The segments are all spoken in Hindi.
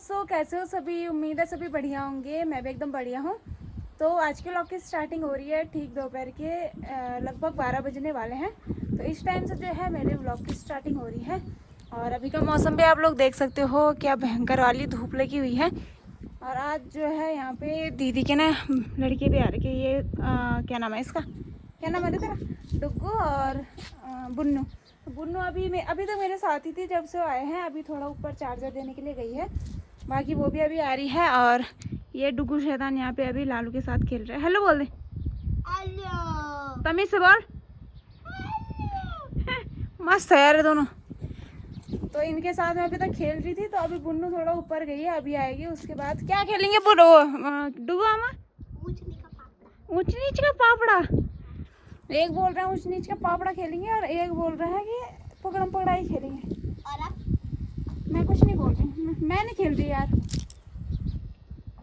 दोस्तों, कैसे हो सभी। उम्मीद है सभी बढ़िया होंगे। मैं भी एकदम बढ़िया हूँ। तो आज के व्लॉग की स्टार्टिंग हो रही है ठीक दोपहर के लगभग 12 बजने वाले हैं। तो इस टाइम से जो है मेरे व्लॉग की स्टार्टिंग हो रही है। और अभी का मौसम भी आप लोग देख सकते हो, क्या भयंकर वाली धूप लगी हुई है। और आज जो है यहाँ पे दीदी के ना लड़के भी आ रखे। ये क्या नाम है इसका, क्या नाम है तेरा? डुग्गू और बुन्नू। तो बुन्नू अभी तो मेरे साथ ही थी जब से वो आए हैं। अभी थोड़ा ऊपर चार्जर देने के लिए गई है, बाकी वो भी अभी आ रही है। और ये डुग्गू शैतान यहाँ पे अभी लालू के साथ खेल रहा है। हेलो बोल दे, हेलो तमीज से बोल। मस्त है यार दोनों। तो इनके साथ मैं अभी तक खेल रही थी। तो अभी बुन्नू थोड़ा ऊपर गई है, अभी आएगी। उसके बाद क्या खेलेंगे डुग्गू आमा? ऊंच नीच का पापड़ा। एक बोल रहा है ऊंच नीच का पापड़ा खेलेंगे और एक बोल रहा है कि पकड़म पकड़ाई खेलेंगे। और आप? मैं कुछ नहीं बोल रही, मैं नहीं खेल रही यार।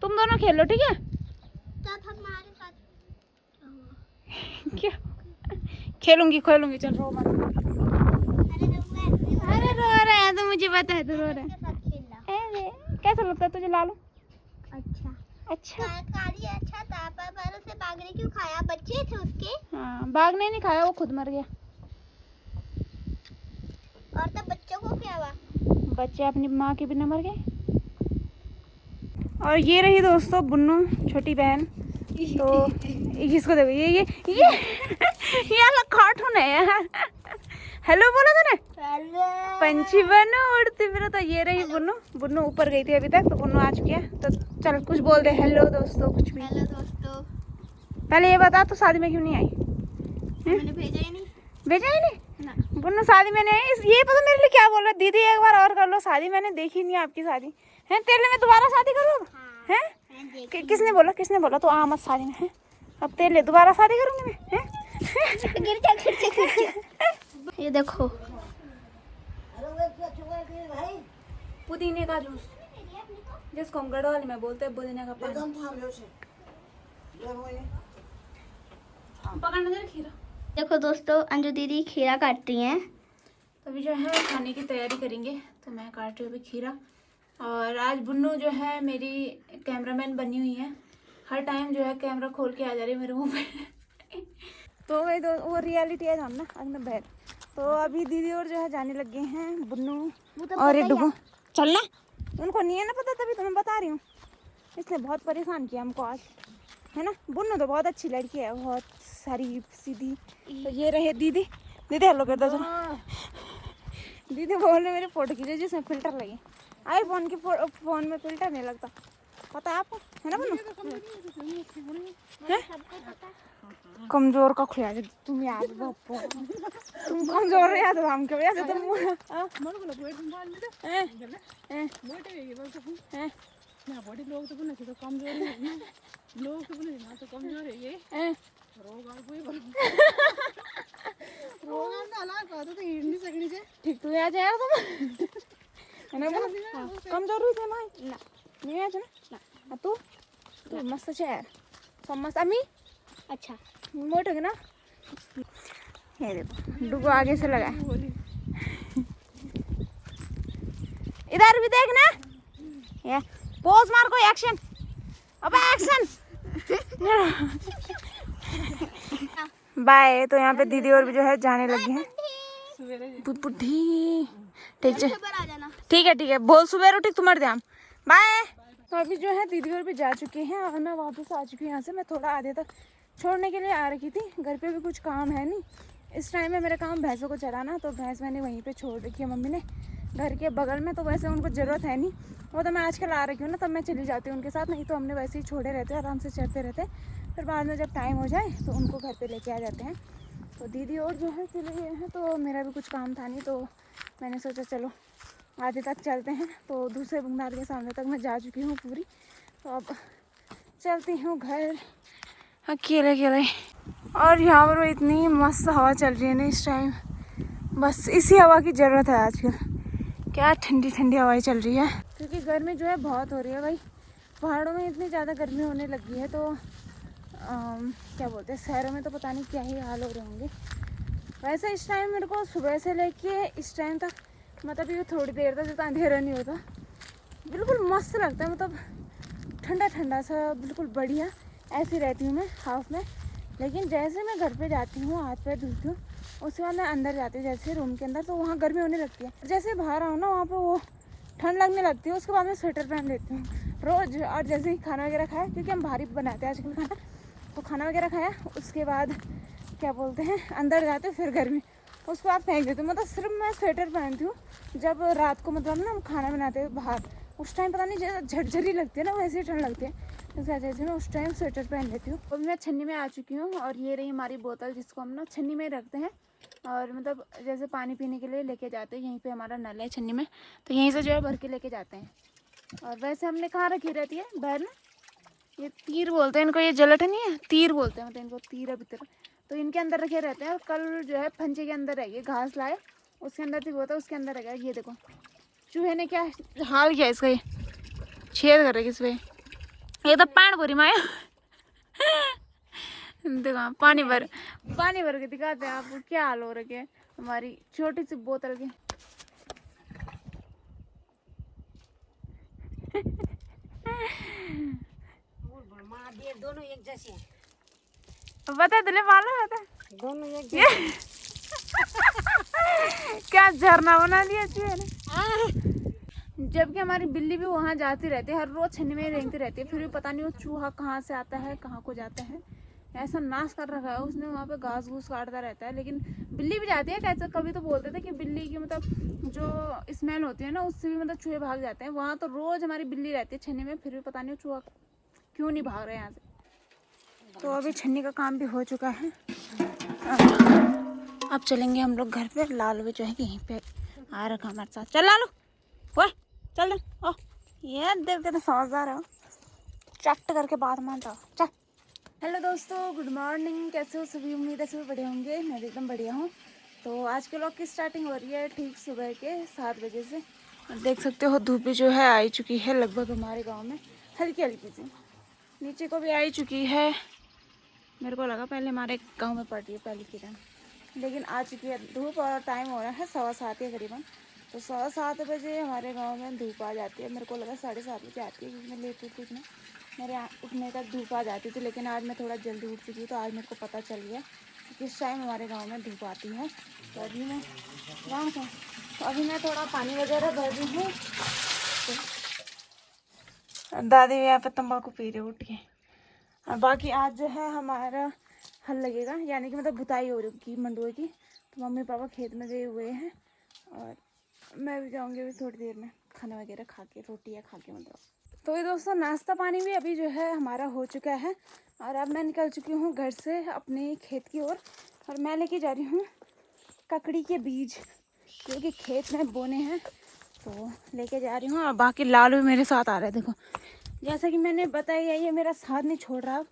तुम दोनों खेलो ठीक है। हमारे साथ क्या खेलूंगी चल रो मत। अरे रो रहा है तो मुझे पता है, तो रो रहा है। कैसा लगता है तुझे लालू? अच्छा काली अच्छा था, पर उसे भागने क्यों खाया? बच्चे थे उसके। हाँ, भागने नहीं खाया, वो खुद मर गया। और तब बच्चों को क्या हुआ? बच्चे अपनी माँ के बिना मर गए। और ये रही दोस्तों बुन्नू, छोटी बहन। तो इसको देखो, ये अलग कार्टून है यार। हेलो बोला तूने? पंछी बनो उड़ती फिरो। तो ये रही बुन्नू ऊपर गई थी अभी तक, तो बुन्नू आ चुकी है। तो चल कुछ बोल दे। हेलो दोस्तों, कुछ भी। हेलो दोस्तों। पहले ये बता, तो शादी में क्यों नहीं आई? मैंने भेजा ही नहीं ना। बुन्नू शादी में नहीं आई। ये पता मेरे लिए क्या बोल रहा है? दीदी एक बार और कर लो शादी, मैंने देखी नहीं आपकी शादी है। तेरे लिए मैं दोबारा शादी करूँ? हाँ, हैं? किसने बोला तो आ मत शादी में है? अब तेरे लिए दोबारा शादी करूंगी मैं, हैं? ये देखो पुदीने का जूस, जिसको हम गढ़वाली में बोलते हैं पुदीने का पानी। पकड़ने दे खीरा। देखो दोस्तों, अंजू दीदी खीरा काट रही हैं। तो अभी जो है खाने की तैयारी करेंगे। तो मैं काट रही हूँ अभी खीरा। और आज बुन्नू जो है मेरी कैमरामैन बनी हुई है। हर टाइम जो है कैमरा खोल के आ जा रही है मेरे मुंह पे। तो वही वो रियलिटी है जानना अगन बहर। तो अभी दीदी और जो है जाने लगे हैं बुन्नू और ये डुगू। चलना, उनको नहीं है ना पता, तभी तो मैं बता रही हूँ। इसने बहुत परेशान किया हमको आज, है ना। बुन्नू तो बहुत अच्छी लड़की है, बहुत सारी सीधी। तो ये रहे दीदी हेलो कर दो जरा। दीदी बोल रहे मेरी फोटो खींचे जिसमें फिल्टर लगे। आईफोन की फोन में फिल्टर नहीं लगता, पता है आपको, है ना बुन्नू? कमजोर का खुया तुम यार, तुम कमजोर है तो हम क्यों यार तुम। लोग तो बोले तो कमजोर है, लोग तो बोले ना तो कमजोर है ये। रोग ना ला का तो हिड़ नहीं सकनी से। ठीक तो आ जाए तुम, है ना बोलो। कमजोर हुई थे ना नहीं आज ना। तू मस्त है यार, सब मस्त। अम्मी अच्छा मोट हो ना। ये देखो डुगो आगे से लगा। इधर भी देखना। ये पोज मार, कोई एक्शन। अब एक्शन। बाय। तो यहाँ पे दीदी और भी जो है जाने लगे हैं। बुढ़ी ठीक है बोल सुबह उठी तुम्हारे ध्यान। बाय। तो अभी जो है दीदी और भी जा चुके हैं और मैं वापस आ चुकी हूँ यहाँ से। मैं थोड़ा आधे तक छोड़ने के लिए आ रखी थी। घर पे भी कुछ काम है नहीं इस टाइम में। मेरा काम भैंसों को चराना, तो भैंस मैंने वहीं पे छोड़ रखी है मम्मी ने घर के बगल में। तो वैसे उनको ज़रूरत है नहीं, वो तो मैं आजकल आ रखी हूँ ना, तब मैं चली जाती हूँ उनके साथ। नहीं तो हमने वैसे ही छोड़े रहते हैं, आराम से चरते रहते हैं। फिर बाद में जब टाइम हो जाए तो उनको घर पे लेके आ जाते हैं। तो दीदी और जो है चले गए हैं, तो मेरा भी कुछ काम था नहीं, तो मैंने सोचा चलो आधे तक चलते हैं। तो दूसरे बुंगनार के सामने तक मैं जा चुकी हूँ पूरी। तो अब चलती हूँ घर अकेले। और यहाँ पर इतनी मस्त हवा चल रही है ना इस टाइम, बस इसी हवा की ज़रूरत है आजकल। क्या ठंडी हवाएं चल रही है, क्योंकि गर्मी जो है बहुत हो रही है भाई। पहाड़ों में इतनी ज़्यादा गर्मी होने लगी है, तो क्या बोलते हैं, शहरों में तो पता नहीं क्या ही हाल हो रहे होंगे। वैसे इस टाइम मेरे को सुबह से लेके इस टाइम तक, मतलब ये थोड़ी देर तक जब अंधेरा नहीं होता, बिल्कुल मस्त लगता है, मतलब ठंडा ठंडा सा, बिल्कुल बढ़िया। ऐसी रहती हूँ मैं हाफ में। लेकिन जैसे मैं घर पे जाती हूँ, हाथ पैर धुलती हूँ, उसके बाद मैं अंदर जाती हूँ जैसे रूम के अंदर, तो वहाँ गर्मी होने लगती है। जैसे बाहर आऊँ ना, वहाँ पे वो ठंड लगने लगती है। उसके बाद मैं स्वेटर पहन लेती हूँ रोज़। और जैसे ही खाना वगैरह खाया, क्योंकि हम भारी बनाते हैं आजकल खाना, तो खाना वगैरह खाया, उसके बाद क्या बोलते हैं, अंदर जाते फिर गर्मी, उसके बाद फेंक देती हूँ। मतलब सिर्फ मैं स्वेटर पहनती हूँ जब रात को, मतलब ना हम खाना बनाते हैं बाहर, उस टाइम पता नहीं जैसे झटझरी लगती है ना, वैसे ही ठंड लगती है, इस वजह से मैं उस टाइम स्वेटर पहन लेती हूँ। अभी मैं छन्नी में आ चुकी हूँ और ये रही हमारी बोतल, जिसको हम ना छन्नी में रखते हैं। और मतलब जैसे पानी पीने के लिए लेके जाते हैं, यहीं पे हमारा नल है छन्नी में, तो यहीं से जो है भर के लेके जाते हैं। और वैसे हमने कहाँ रखी रहती है बाहर ना, ये तीर बोलते हैं इनको, ये जलट नहीं है, तीर बोलते हैं, मतलब इनको तीर अभी तरह, तो इनके अंदर रखे रहते हैं। और कल जो है फंचे के अंदर है, ये घास लाए, उसके अंदर थी बोतल, उसके अंदर रखा। ये देखो चूहे ने क्या हाल किया इसका, ये छेद कर रहे किस पे, ये तो पान भरी माया। देखो पानी भर के दिखाते हैं आपको क्या हाल हो रखे है हमारी छोटी सी बोतल के। दोनों एक जैसे हैं, बता दिले मालूम है दोनों एक जैसे। क्या झरना बना दिया चूहे ने। जबकि हमारी बिल्ली भी वहाँ जाती रहती है, हर रोज छन्नी में रेंगती रहती है, फिर भी पता नहीं वो चूहा कहाँ से आता है, कहाँ को जाता है। ऐसा नाश कर रखा है उसने, वहाँ पे घास घूस काटता रहता है। लेकिन बिल्ली भी जाती है कैसे, कभी तो बोलते थे कि बिल्ली की मतलब जो स्मेल होती है ना, उससे भी मतलब चूहे भाग जाते हैं। वहाँ तो रोज हमारी बिल्ली रहती है छन्नी में, फिर भी पता नहीं वो चूहा क्यों नहीं भाग रहे यहाँ से। तो अभी छन्नी का काम भी हो चुका है, अब चलेंगे हम लोग घर पे। लालू भी जो है यहीं पे आ रखा हमारे साथ। चल लालू, वो चल ओ, ये देख के तो समझदार है, चट करके बात मानता। चल। हेलो दोस्तों, गुड मॉर्निंग, कैसे हो सभी? उम्मीद है सभी बढ़िया होंगे, मैं भी एकदम बढ़िया हूँ। तो आज के व्लॉग की स्टार्टिंग हो रही है ठीक सुबह के 7 बजे से। देख सकते हो धूप भी जो है आई चुकी है लगभग हमारे गांव में, हल्की हल्की सी, नीचे को भी आई चुकी है। मेरे को लगा पहले हमारे गाँव में पड़ रही है पहली किरण, लेकिन आ चुकी है धूप। और टाइम हो रहा है 7:15 के करीबन, तो 7:15 बजे हमारे गांव में धूप आ जाती है। मेरे को लगा 7:30 बजे आती है, क्योंकि मैं लेट उठी थी ना, मेरे उठने तक धूप आ जाती थी। लेकिन आज मैं थोड़ा जल्दी उठ चुकी, तो आज मेरे को पता चल गया कि किस टाइम हमारे गांव में धूप आती है। तो अभी मैं वहाँ से, तो अभी मैं थोड़ा पानी वगैरह भर रही हूँ। तो दादी भी यहाँ पे तम्बाकू पी रही उठ के। और बाकी आज जो है हमारा हल लगेगा, यानी कि मतलब बुताई हो रही मंडुए की। तो मम्मी पापा खेत में गए हुए हैं और मैं भी जाऊंगी अभी थोड़ी देर में, खाना वगैरह खा के, रोटियाँ खा के मतलब। तो ये दोस्तों नाश्ता पानी भी अभी जो है हमारा हो चुका है, और अब मैं निकल चुकी हूँ घर से अपने खेत की ओर। और मैं लेके जा रही हूँ ककड़ी के बीज, क्योंकि खेत में बोने हैं, तो लेके जा रही हूँ। और बाकी लालू भी मेरे साथ आ रहा है। देखो जैसा कि मैंने बताया, ये मेरा साथ नहीं छोड़ रहा।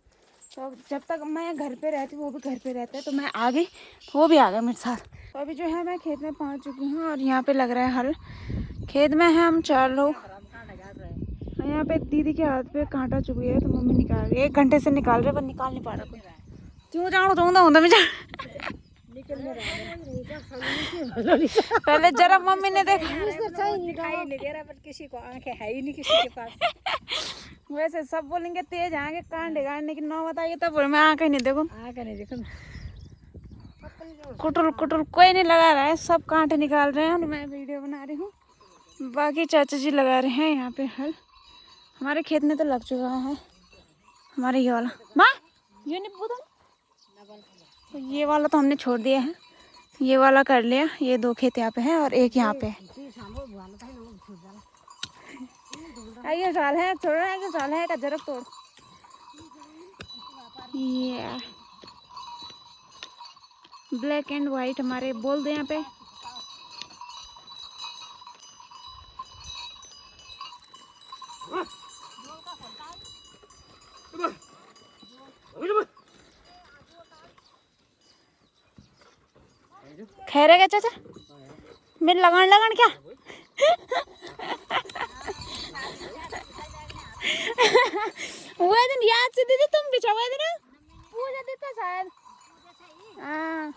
तो जब तक मैं घर पे रहती हूँ, वो भी घर पे रहता है, तो मैं आ गई, तो वो भी आ गया मेरे साथ। तो अभी जो है मैं खेत में पहुँच चुकी हूँ, और यहाँ पे लग रहा है हल। खेत में है हम 4 लोग, और यहाँ पे दीदी के हाथ पे कांटा चुभ गया है, तो मम्मी निकाल रही है। 1 घंटे से निकाल रहे, पर निकाल नहीं पा रहा कोई। क्यों जाऊँ तो मैं पहले जरा मम्मी ने देखा, किसी को आंखें है ही नहीं किसी के पास। वैसे सब बोलेंगे तेज आगे कांडे काटने की, ना बताइए तब बोले मैं आंखें नहीं देखो, आंखें नहीं देखो। कुटुल कुटुल कोई नहीं लगा रहा है, सब कांटे निकाल रहे हैं और मैं वीडियो बना रही हूँ। बाकी चाचा जी लगा रहे हैं यहाँ पे हल। हमारे खेत में तो लग चुका है हमारे ये वाला। माँ ये नहीं पूछा, तो ये वाला तो हमने छोड़ दिया है, ये वाला कर लिया। ये 2 खेत यहाँ पे हैं और एक यहाँ पे है। ये साल है छोड़ रहा है कि साल है का जरक तोड़। ये ब्लैक एंड वाइट हमारे बोल दे यहाँ पे। खैर है क्या चाचा, मेरे लगान क्या वो दिन याद से दीदी तुम बिछा हुआ दिन पूजा देता शायद। हाँ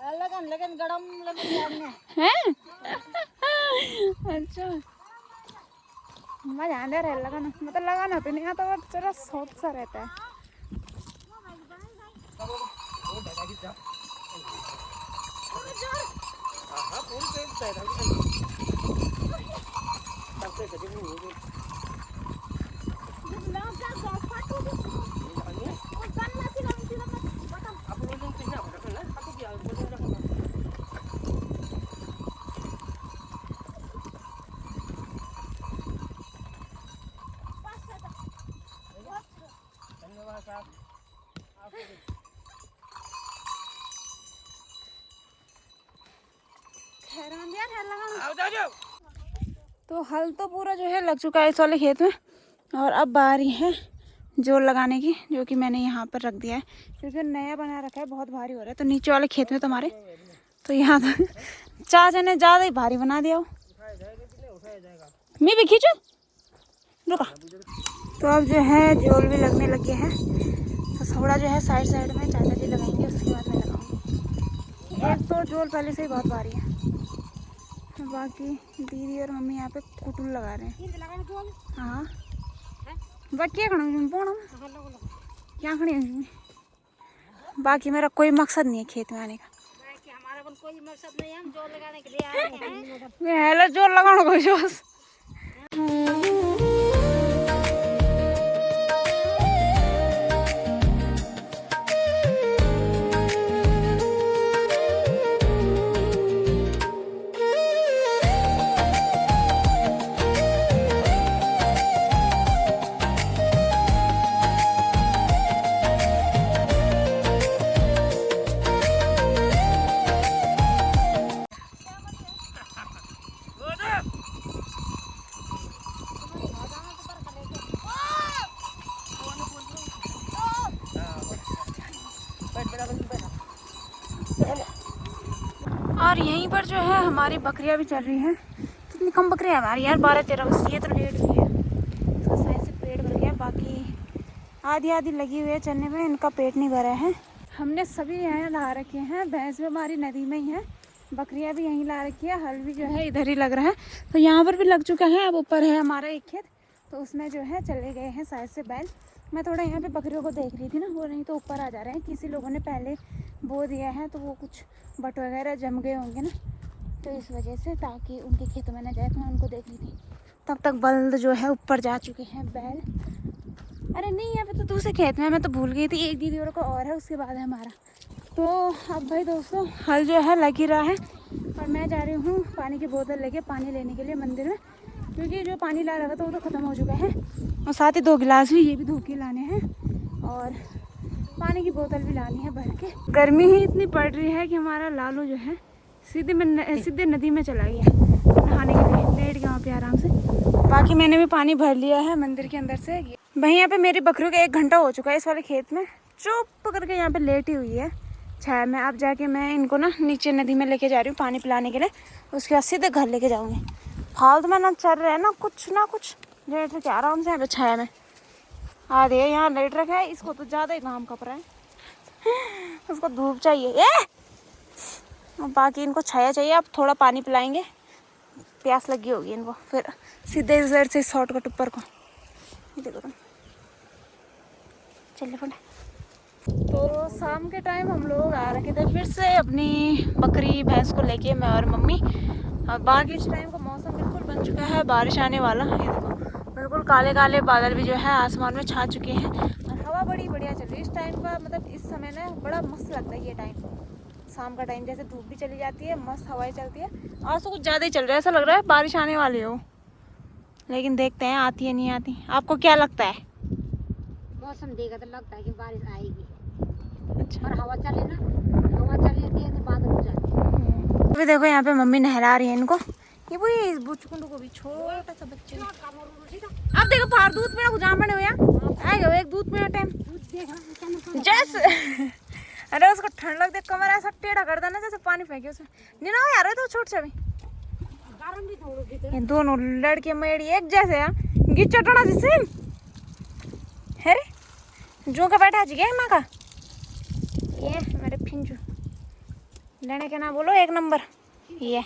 लगन गरम लगन हैं? अच्छा मजा आंदा रहे लगाना, मतलब लगाना तो नहीं आता बट जरा सॉफ्ट सा रहता है। तो हल तो पूरा जो है लग चुका है इस वाले खेत में, और अब बारी है जोर लगाने की, जो कि मैंने यहाँ पर रख दिया है क्योंकि नया बना रखा है, बहुत भारी हो रहा है। तो नीचे वाले खेत में तुम्हारे तो यहाँ तो चाचा ने ज़्यादा ही भारी बना दिया हो। मैं भी खींचू रुका। तो अब जो है जोल भी लगने लगे हैं, तो थोड़ा जो है साइड साइड में चाचा जी लगाएंगे, उसके बाद मैं लगाऊंगी। एक तो जोल पहले से ही बहुत भारी है, बाकी दीदी और मम्मी यहाँ पे कुटुल लगा रहे हैं। हाँ बाकी क्या खड़ी हूँ, बाकी मेरा कोई मकसद नहीं है खेत में आने का। हमारा कोई मकसद नहीं है, हम जोर लगाने के लिए आए हैं। मैं जोर लगाना कोई जोश। और यहीं पर जो है हमारी बकरियां भी चल रही हैं। कितनी कम बकरियां हमारी यार, 12-13 बस। ये तो लेट भी है, इसका साइज से पेट भर गया, बाकी आधी आधी लगी हुई है चलने में, इनका पेट नहीं भरा है। हमने सभी यहाँ ला रखे हैं, भैंस भी हमारी नदी में ही है, बकरियां भी यहीं ला रखी है, हल भी जो है इधर ही लग रहा है। तो यहाँ पर भी लग चुका है। अब ऊपर है हमारा एक खेत, तो उसमें जो है चले गए हैं साइड से बैल। मैं थोड़ा यहाँ पे बकरियों को देख रही थी ना, वो नहीं तो ऊपर आ जा रहे हैं। किसी लोगों ने पहले बो दिया है, तो वो कुछ बट वगैरह जम गए होंगे ना, तो इस वजह से, ताकि उनके खेतों में ना जाए, तो मैं उनको देख रही थी। तब तक बल्द जो है ऊपर जा चुके हैं बैल। अरे नहीं, यहाँ पे तो दूसरे खेत में, मैं तो भूल गई थी, एक दीदी और का और है, उसके बाद है हमारा। तो अब भाई दोस्तों हल जो है लग ही रहा है, और मैं जा रही हूँ पानी की बोतल लेके पानी लेने के लिए मंदिर में, क्योंकि जो पानी ला रहा था वो तो ख़त्म हो चुका है, और साथ ही 2 गिलास भी ये भी धो के लाने हैं, और पानी की बोतल भी लानी है भर के। गर्मी ही इतनी पड़ रही है कि हमारा लालू जो है सीधे नदी में चला गया नहाने के लिए, लेट गया वहाँ पे आराम से। बाकी मैंने भी पानी भर लिया है मंदिर के अंदर से। वहीं यहाँ पे मेरी बकरियों का 1 घंटा हो चुका है इस वाले खेत में, चुप करके यहाँ पे लेटी हुई है छाया में। अब जाके मैं इनको ना नीचे नदी में लेके जा रही हूँ पानी पिलाने के लिए, उसके बाद सीधे घर लेके जाऊँगी। फालतू में ना चल रहे हैं ना कुछ लेट रखे आराम से यहाँ पे छाया में। आधे यहाँ लेट रखा है, इसको तो ज़्यादा ही घाम कप रहा है, उसको धूप चाहिए। बाकी इनको छाया चाहिए। अब थोड़ा पानी पिलाएंगे, प्यास लगी होगी इनको, फिर सीधे इधर से शॉर्टकट ऊपर को। देखो तुम चल फटे। तो शाम के टाइम हम लोग आ रखे थे फिर से अपनी बकरी भैंस को लेके, मैं और मम्मी। और बाकी इस टाइम का मौसम बिल्कुल बन चुका है बारिश आने वाला। ये देखो बिल्कुल काले काले बादल भी जो है आसमान में छा चुके हैं, और हवा बड़ी बढ़िया चल रही है इस टाइम का। मतलब इस समय ना बड़ा मस्त लगता है ये टाइम, शाम का टाइम, जैसे धूप भी चली जाती है, मस्त हवाएं चलती है। आज तो कुछ ज़्यादा ही चल रहा है, ऐसा लग रहा है बारिश आने वाली हो, लेकिन देखते हैं आती है नहीं आती। आपको क्या लगता है? मौसम देखा तो लगता है कि बारिश आएगी। अच्छा, और हवा चले ना, हवा चल लेती है तो बादल हो जाते हैं। अभी देखो यहाँ पे मम्मी नहला रही है इनको। ये वही इस बुचकुंडू को भी, छोटा सा बच्चे। अब देखो बाहर दूध पीना कुछ बने हुआ आएगा एक दूध पीना टाइम जैसे। अरे उसको ठंड लग दे, कमर ऐसा टेढ़ा कर देना जैसे पानी फेंके उसमें। नहीं ना यार, तो छोट सा भी ये दोनों लड़के मेरी एक जैसे हैं, गिचटना जिसे है रे जो का बैठा जी गया माँ का। ये मेरे फिंजू लेने के ना बोलो, एक नंबर। ये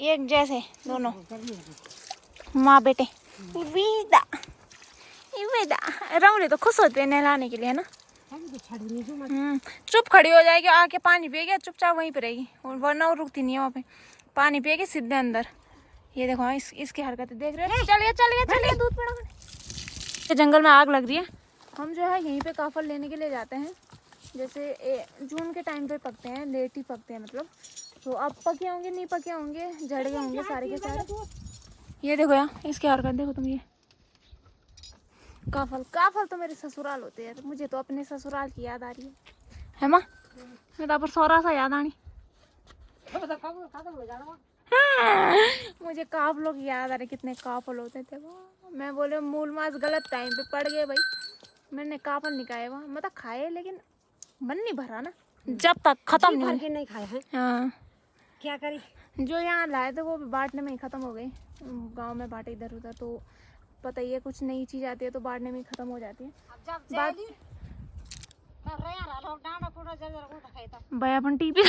एक जैसे दोनों माँ बेटे। विदा विदा राउली तो खुश होते हैं नहलाने के लिए, है ना। चुप खड़ी हो जाएगी, आके पानी पिएगी, चुपचाप वहीं पे रहेगी, और वरना वो रुकती नहीं है वहाँ पे। पानी पिएगी सीधे अंदर। ये देखो हाँ, इसकी हरकतें देख रहे हो। चलिए चलिए चलिए, दूध पड़ा। जंगल में आग लग रही है। हम जो है यहीं पे काफल लेने के लिए जाते हैं। जैसे जून के टाइम पे पकते हैं, लेट ही पकते हैं मतलब। तो अब पके होंगे, नहीं पके होंगे, झड़ गए होंगे सारे के सारे। ये देखो यार, इसकी हरकत देखो तुम। ये काफल काफल तो मेरे ससुराल होते हैं। मुझे तो अपने ससुराल की याद आ रही है माँ। मैं तो पर सौरा सा याद आनी। मुझे काफलों की याद आ रही, कितने काफल होते थे वो। मैं बोले मूल मास गलत टाइम पे पड़ गए भाई। मैंने काफल नहीं खाए वहाँ, मतलब खाए लेकिन मन नहीं भरा ना, जब तक खत्म नहीं खाए हैं। हाँ, क्या करी, जो यहाँ लाए थे वो भी बांटने में ही खत्म हो गए। गांव में बांटे इधर उधर, तो पता ही है कुछ नई चीज आती है तो बांटने में ही खत्म हो जाती है। भाई अपन टीपी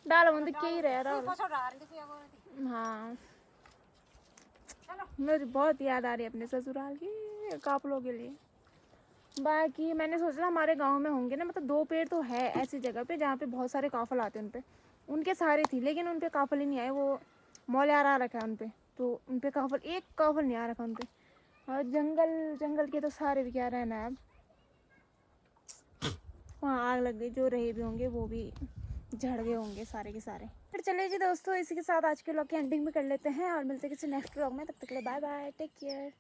डालो मन तो क्या ही रहा। हाँ, मुझे बहुत याद आ रही है अपने ससुराल की काफलों के लिए। बाकी मैंने सोचा हमारे गांव में होंगे ना, मतलब 2 पेड़ तो है ऐसी जगह पे जहाँ पे बहुत सारे काफल आते हैं। उनपे उनके सारे थी, लेकिन उनपे काफल ही नहीं आए। वो मौल आ रखा है उनपे, तो उनपे काफल, एक काफल नहीं आ रखा उनपे। और जंगल के तो सारे भी क्या रहना है अब। वहाँ आग लग गई, जो रहे भी होंगे वो भी झड़ गए होंगे सारे के सारे। फिर चलिए जी दोस्तों, इसी के साथ आज के व्लॉग की एंडिंग भी कर लेते हैं और मिलते हैं किसी नेक्स्ट व्लॉग में। तब तक के लिए बाय बाय, टेक केयर।